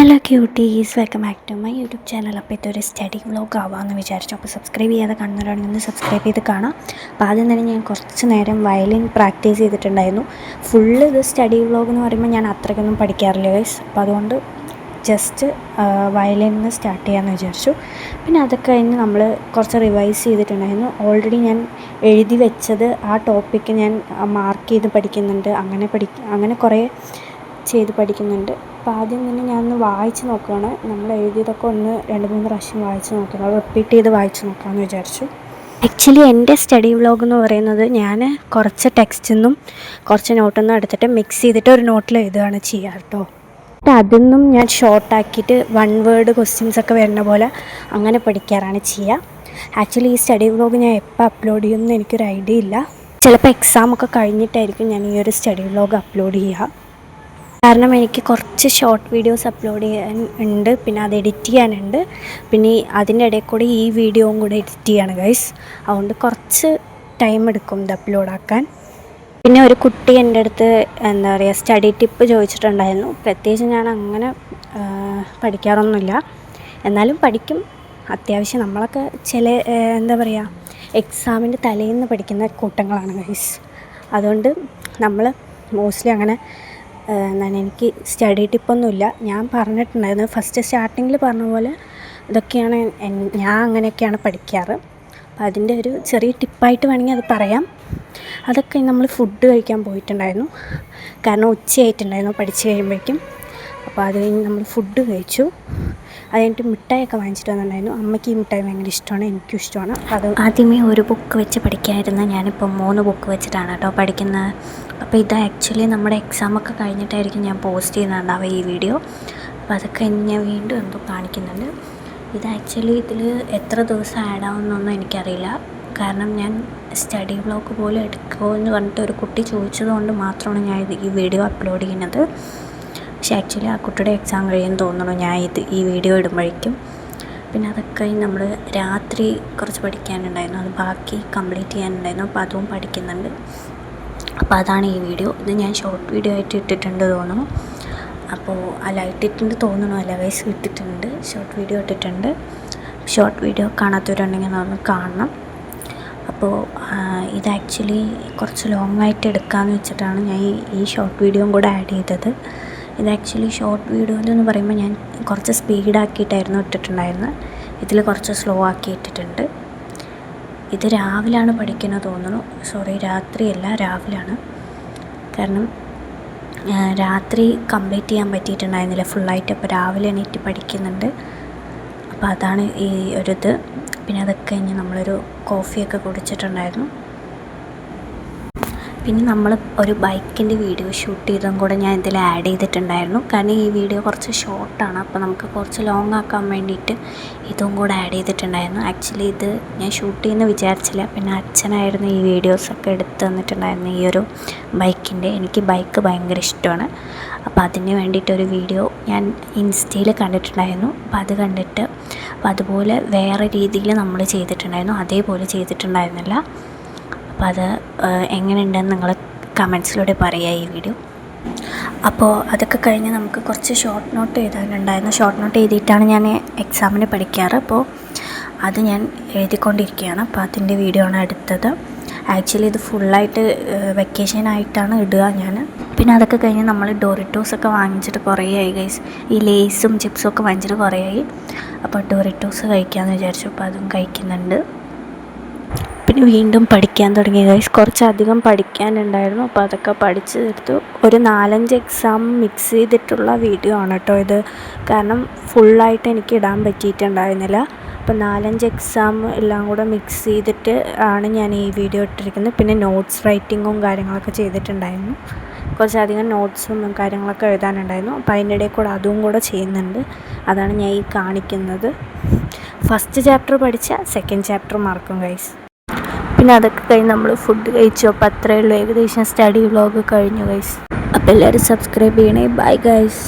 Hello cuties, welcome back to my YouTube channel. അപ്പോൾ ഇതൊരു study vlog ആവാമെന്ന് വിചാരിച്ചു. അപ്പോൾ സബ്സ്ക്രൈബ് ചെയ്യാതെ കാണുന്നവരാണെങ്കിൽ ഒന്ന് സബ്സ്ക്രൈബ് ചെയ്ത് കാണാം. അപ്പോൾ ആദ്യം തന്നെ ഞാൻ കുറച്ച് നേരം വയലിൻ പ്രാക്ടീസ് ചെയ്തിട്ടുണ്ടായിരുന്നു. ഫുള്ള് ഇത് സ്റ്റഡി വ്ളോഗ് എന്ന് പറയുമ്പോൾ ഞാൻ അത്രയ്ക്കൊന്നും പഠിക്കാറില്ല ഗൈസ്. അപ്പോൾ അതുകൊണ്ട് ജസ്റ്റ് വയലിനിൽ നിന്ന് സ്റ്റാർട്ട് ചെയ്യാമെന്ന് വിചാരിച്ചു. പിന്നെ അതൊക്കെ കഴിഞ്ഞ് നമ്മൾ കുറച്ച് റിവൈസ് ചെയ്തിട്ടുണ്ടായിരുന്നു. ഓൾറെഡി ഞാൻ എഴുതി വെച്ചത് ആ ടോപ്പിക്ക് ഞാൻ മാർക്ക് ചെയ്ത് പഠിക്കുന്നുണ്ട്. അങ്ങനെ കുറേ ചെയ്ത് പഠിക്കുന്നുണ്ട്. അപ്പോൾ ആദ്യം തന്നെ ഞാനൊന്ന് വായിച്ച് നോക്കുകയാണ്. നമ്മൾ എഴുതിയതൊക്കെ ഒന്ന് 2-3 പ്രാവശ്യം വായിച്ച് നോക്കണം, റിപ്പീറ്റ് ചെയ്ത് വായിച്ച് നോക്കാമെന്ന് വിചാരിച്ചു. ആക്ച്വലി എൻ്റെ സ്റ്റഡി വ്ളോഗ് എന്ന് പറയുന്നത് ഞാൻ കുറച്ച് ടെക്സ്റ്റിൽ നിന്നും കുറച്ച് നോട്ടിൽ നിന്നും എടുത്തിട്ട് മിക്സ് ചെയ്തിട്ട് ഒരു നോട്ടിൽ എഴുതുകയാണ് ചെയ്യുക കേട്ടോ. അതൊന്നും ഞാൻ ഷോർട്ടാക്കിയിട്ട് 1 വേർഡ് ക്വസ്റ്റ്യൻസ് ഒക്കെ വരുന്ന പോലെ അങ്ങനെ പഠിക്കാറാണ് ചെയ്യുക. ആക്ച്വലി ഈ സ്റ്റഡി വ്ളോഗ് ഞാൻ എപ്പോൾ അപ്ലോഡ് ചെയ്യുമെന്ന് എനിക്കൊരു ഐഡിയ ഇല്ല. ചിലപ്പോൾ എക്സാമൊക്കെ കഴിഞ്ഞിട്ടായിരിക്കും ഞാൻ ഈ ഒരു സ്റ്റഡി വ്ളോഗ് അപ്ലോഡ് ചെയ്യുക. കാരണം എനിക്ക് കുറച്ച് ഷോർട്ട് വീഡിയോസ് അപ്ലോഡ് ചെയ്യാൻ ഉണ്ട്, പിന്നെ അത് എഡിറ്റ് ചെയ്യാനുണ്ട്. പിന്നെ അതിൻ്റെ ഇടയിൽ കൂടി ഈ വീഡിയോയും കൂടെ എഡിറ്റ് ചെയ്യാണ് ഗൈസ്. അതുകൊണ്ട് കുറച്ച് ടൈം എടുക്കും ഇത് അപ്ലോഡാക്കാൻ. പിന്നെ ഒരു കുട്ടി എൻ്റെ അടുത്ത് എന്താ പറയുക സ്റ്റഡി ടിപ്പ് ചോദിച്ചിട്ടുണ്ടായിരുന്നു. പ്രത്യേകിച്ച് ഞാൻ അങ്ങനെ പഠിക്കാറൊന്നുമില്ല, എന്നാലും പഠിക്കും അത്യാവശ്യം. നമ്മളൊക്കെ ചില എന്താ പറയുക എക്സാമിൻ്റെ തലേന്ന് പഠിക്കുന്ന കൂട്ടങ്ങളാണ് ഗൈസ്. അതുകൊണ്ട് നമ്മൾ മോസ്റ്റ്ലി അങ്ങനെ എനിക്ക് സ്റ്റഡി ടിപ്പൊന്നുമില്ല. ഞാൻ പറഞ്ഞിട്ടുണ്ടായിരുന്നു ഫസ്റ്റ് സ്റ്റാർട്ടിങ്ങിൽ പറഞ്ഞ പോലെ ഇതൊക്കെയാണ് ഞാൻ അങ്ങനെയൊക്കെയാണ് പഠിക്കാറ്. അപ്പോൾ അതിൻ്റെ ഒരു ചെറിയ ടിപ്പായിട്ട് വേണമെങ്കിൽ അത് പറയാം. അതൊക്കെ നമ്മൾ ഫുഡ് കഴിക്കാൻ പോയിട്ടുണ്ടായിരുന്നു. കാരണം ഉച്ചയായിട്ടുണ്ടായിരുന്നു പഠിച്ച് കഴിയുമ്പോഴേക്കും. അപ്പോൾ അത് കഴിഞ്ഞ് നമ്മൾ ഫുഡ് കഴിച്ചു. അത് കഴിഞ്ഞിട്ട് മിഠായിയൊക്കെ വാങ്ങിച്ചിട്ട് വന്നിട്ടുണ്ടായിരുന്നു. അമ്മയ്ക്ക് ഈ മിഠായി ഭയങ്കര ഇഷ്ടമാണ്, എനിക്കും ഇഷ്ടമാണ്. അപ്പോൾ അത് ആദ്യമേ ഒരു ബുക്ക് വെച്ച് പഠിക്കാമായിരുന്നു. ഞാനിപ്പോൾ 3 ബുക്ക് വെച്ചിട്ടാണ് കേട്ടോ പഠിക്കുന്നത്. അപ്പോൾ ഇത് ആക്ച്വലി നമ്മുടെ എക്സാമൊക്കെ കഴിഞ്ഞിട്ടായിരിക്കും ഞാൻ പോസ്റ്റ് ചെയ്യുന്നുണ്ടാവുക ഈ വീഡിയോ. അപ്പോൾ അതൊക്കെ കഴിഞ്ഞ് ഞാൻ വീണ്ടും എന്തോ കാണിക്കുന്നുണ്ട്. ഇത് ആക്ച്വലി ഇതിൽ എത്ര ദിവസം ആഡ് ആവുമെന്നൊന്നും എനിക്കറിയില്ല. കാരണം ഞാൻ സ്റ്റഡി വ്ളോഗ് പോലെ എടുക്കുമോ എന്ന് പറഞ്ഞിട്ട് ഒരു കുട്ടി ചോദിച്ചതുകൊണ്ട് മാത്രമാണ് ഞാൻ ഈ വീഡിയോ അപ്ലോഡ് ചെയ്യുന്നത്. പക്ഷേ ആക്ച്വലി ആ കുട്ടിയുടെ എക്സാം കഴിയുമെന്ന് തോന്നുന്നു ഞാൻ ഈ വീഡിയോ ഇടുമ്പോഴേക്കും. പിന്നെ അതൊക്കെ നമ്മൾ രാത്രി കുറച്ച് പഠിക്കാനുണ്ടായിരുന്നു, അത് ബാക്കി കംപ്ലീറ്റ് ചെയ്യാനുണ്ടായിരുന്നു. അപ്പോൾ അതും പഠിക്കുന്നുണ്ട്. അപ്പോൾ അതാണ് ഈ വീഡിയോ. ഇത് ഞാൻ ഷോർട്ട് വീഡിയോ ആയിട്ട് ഇട്ടിട്ടുണ്ട് തോന്നുന്നു. അപ്പോൾ അല്ല ഇട്ടിട്ടുണ്ട് തോന്നുന്നു, അല്ല വയസ്സ് ഇട്ടിട്ടുണ്ട്, ഷോർട്ട് വീഡിയോ ഇട്ടിട്ടുണ്ട്. ഷോർട്ട് വീഡിയോ കാണാത്തവരുണ്ടെങ്കിൽ അതൊന്ന് കാണണം. അപ്പോൾ ഇത് ആക്ച്വലി കുറച്ച് ലോങ് ആയിട്ട് എടുക്കാമെന്ന് വെച്ചിട്ടാണ് ഞാൻ ഈ ഷോർട്ട് വീഡിയോയും കൂടെ ആഡ് ചെയ്തത്. ഇത് ആക്ച്വലി ഷോർട്ട് വീഡിയോയിലെന്ന് പറയുമ്പോൾ ഞാൻ കുറച്ച് സ്പീഡാക്കിയിട്ടായിരുന്നു ഇട്ടിട്ടുണ്ടായിരുന്നത്. ഇതിൽ കുറച്ച് സ്ലോ ആക്കി ഇട്ടിട്ടുണ്ട്. ഇത് രാവിലെയാണ് പഠിക്കുന്നത് തോന്നുന്നു. സോറി, രാത്രിയല്ല, രാവിലെയാണ്. കാരണം രാത്രി കംപ്ലീറ്റ് ചെയ്യാൻ പറ്റിയിട്ടുണ്ടായിരുന്നില്ല ഫുള്ളായിട്ട്. അപ്പോൾ രാവിലെ എണീറ്റ് പഠിക്കുന്നുണ്ട്. അപ്പോൾ അതാണ് ഈ ഒരിത്. പിന്നെ അതൊക്കെ കഴിഞ്ഞ് നമ്മളൊരു കോഫിയൊക്കെ കുടിച്ചിട്ടുണ്ടായിരുന്നു. പിന്നെ നമ്മൾ ഒരു ബൈക്കിൻ്റെ വീഡിയോ ഷൂട്ട് ചെയ്തതും കൂടെ ഞാൻ ഇതിൽ ആഡ് ചെയ്തിട്ടുണ്ടായിരുന്നു. കാരണം ഈ വീഡിയോ കുറച്ച് ഷോർട്ടാണ്, അപ്പോൾ നമുക്ക് കുറച്ച് ലോങ് ആക്കാൻ വേണ്ടിയിട്ട് ഇതും കൂടെ ആഡ് ചെയ്തിട്ടുണ്ടായിരുന്നു. ആക്ച്വലി ഇത് ഞാൻ ഷൂട്ട് ചെയ്യുമെന്ന് വിചാരിച്ചില്ല. പിന്നെ അച്ഛനായിരുന്നു ഈ വീഡിയോസൊക്കെ എടുത്ത് തന്നിട്ടുണ്ടായിരുന്നു ഈ ഒരു ബൈക്കിൻ്റെ. എനിക്ക് ബൈക്ക് ഭയങ്കര ഇഷ്ടമാണ്. അപ്പോൾ അതിന് വേണ്ടിയിട്ടൊരു വീഡിയോ ഞാൻ ഇൻസ്റ്റയിൽ കണ്ടിട്ടുണ്ടായിരുന്നു. അപ്പോൾ അത് കണ്ടിട്ട് അപ്പോൾ അതുപോലെ വേറെ രീതിയിൽ നമ്മൾ ചെയ്തിട്ടുണ്ടായിരുന്നു, അതേപോലെ ചെയ്തിട്ടുണ്ടായിരുന്നില്ല. അപ്പോൾ അത് എങ്ങനെയുണ്ടെന്ന് നിങ്ങൾ കമൻസിലൂടെ പറയുക ഈ വീഡിയോ. അപ്പോൾ അതൊക്കെ കഴിഞ്ഞ് നമുക്ക് കുറച്ച് ഷോർട്ട് നോട്ട് എഴുതാനുണ്ടായിരുന്നു. ഷോർട്ട് നോട്ട് എഴുതിയിട്ടാണ് ഞാൻ എക്സാമിന് പഠിക്കാറ്. അപ്പോൾ അത് ഞാൻ എഴുതിക്കൊണ്ടിരിക്കുകയാണ്. അപ്പോൾ അതിൻ്റെ വീഡിയോ ആണ് എടുത്തത്. ആക്ച്വലി ഇത് ഫുള്ളായിട്ട് വെക്കേഷനായിട്ടാണ് ഇടുക ഞാൻ. പിന്നെ അതൊക്കെ കഴിഞ്ഞ് നമ്മൾ ഡോറിറ്റോസൊക്കെ വാങ്ങിച്ചിട്ട് കുറേ ആയി ഗൈസ്. ഈ ലേസും ചിപ്സും ഒക്കെ വാങ്ങിച്ചിട്ട് കുറേ ആയി. അപ്പോൾ ഡോറിറ്റോസ് കഴിക്കാമെന്ന് വിചാരിച്ചു. അപ്പോൾ അതും കഴിക്കുന്നുണ്ട്. പിന്നെ വീണ്ടും പഠിക്കാൻ തുടങ്ങി ഗൈസ്. കുറച്ചധികം പഠിക്കാനുണ്ടായിരുന്നു. അപ്പോൾ അതൊക്കെ പഠിച്ച് തീർത്തു. ഒരു 4-5 എക്സാം മിക്സ് ചെയ്തിട്ടുള്ള വീഡിയോ ആണ് കേട്ടോ ഇത്. കാരണം ഫുള്ളായിട്ട് എനിക്ക് ഇടാൻ പറ്റിയിട്ടുണ്ടായിരുന്നില്ല. അപ്പോൾ 4-5 എക്സാം എല്ലാം കൂടെ മിക്സ് ചെയ്തിട്ട് ആണ് ഞാൻ ഈ വീഡിയോ ഇട്ടിരിക്കുന്നത്. പിന്നെ നോട്ട്സ് റൈറ്റിങ്ങും കാര്യങ്ങളൊക്കെ ചെയ്തിട്ടുണ്ടായിരുന്നു. കുറച്ചധികം നോട്ട്സും കാര്യങ്ങളൊക്കെ എഴുതാനുണ്ടായിരുന്നു. അപ്പോൾ അതിൻ്റെ ഇടയിൽ കൂടെ അതും കൂടെ ചെയ്യുന്നുണ്ട്. അതാണ് ഞാൻ ഈ കാണിക്കുന്നത്. ഫസ്റ്റ് ചാപ്റ്റർ പഠിച്ചാൽ സെക്കൻഡ് ചാപ്റ്റർ മറക്കും ഗൈസ്. പിന്നെ അതൊക്കെ കഴിഞ്ഞ് നമ്മൾ ഫുഡ് കഴിച്ചു. അപ്പോൾ അത്രയേ ഉള്ളൂ. ഏകദേശം സ്റ്റഡി വ്ളോഗ് കഴിഞ്ഞു ഗൈസ്. അപ്പോൾ എല്ലാവരും സബ്സ്ക്രൈബ് ചെയ്യണേ. Bye guys.